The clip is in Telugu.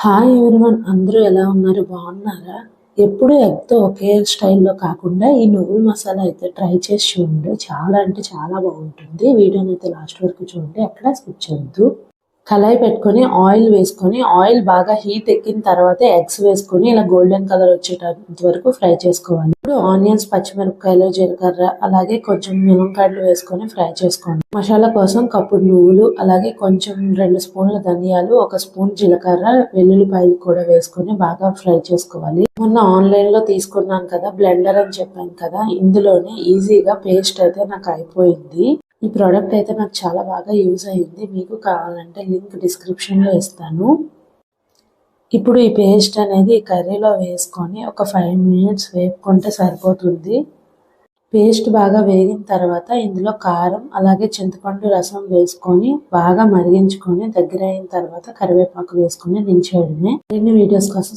హాయ్ ఎవ్రీవన్, అందరూ ఎలా ఉన్నారు? బాగున్నారా? ఎప్పుడు ఎగ్తో ఒకే స్టైల్లో కాకుండా ఈ నువ్వుల మసాలా అయితే ట్రై చేసి చూడండి. చాలా అంటే చాలా బాగుంటుంది. వీడియోని అయితే లాస్ట్ వరకు చూడండి, ఎక్కడ స్కిప్ చేయొద్దు. కళాయి పెట్టుకొని ఆయిల్ వేసుకొని ఆయిల్ బాగా హీట్ ఎక్కిన తర్వాత ఎగ్స్ వేసుకొని ఇలా గోల్డెన్ కలర్ వచ్చేటంత వరకు ఫ్రై చేసుకోవాలి. ఇప్పుడు ఆనియన్స్, పచ్చిమిరపకాయలు, జీలకర్ర అలాగే కొంచెం మునక్కాడలు వేసుకొని ఫ్రై చేసుకోండి. మసాలా కోసం కప్పుడు నువ్వులు అలాగే కొంచెం 2 స్పూన్ల ధనియాలు, 1 స్పూన్ జీలకర్ర, వెల్లుల్లిపాయలు కూడా వేసుకొని బాగా ఫ్రై చేసుకోవాలి. మొన్న ఆన్లైన్ లో తీసుకున్నాను కదా బ్లెండర్ అని చెప్పాను కదా, ఇందులోనే ఈజీగా పేస్ట్ అయితే నాకు అయిపోయింది. ఈ ప్రోడక్ట్ అయితే నాకు చాలా బాగా యూజ్ అయ్యింది. మీకు కావాలంటే లింక్ డిస్క్రిప్షన్లో ఇస్తాను. ఇప్పుడు ఈ పేస్ట్ అనేది కర్రీలో వేసుకొని ఒక 5 మినిట్స్ వేపుకుంటే సరిపోతుంది. పేస్ట్ బాగా వేగిన తర్వాత ఇందులో కారం అలాగే చింతపండు రసం వేసుకొని బాగా మరిగించుకొని దగ్గర అయిన తర్వాత కరివేపాకు వేసుకొని దించేయడమే. మరిన్ని వీడియోస్ కోసం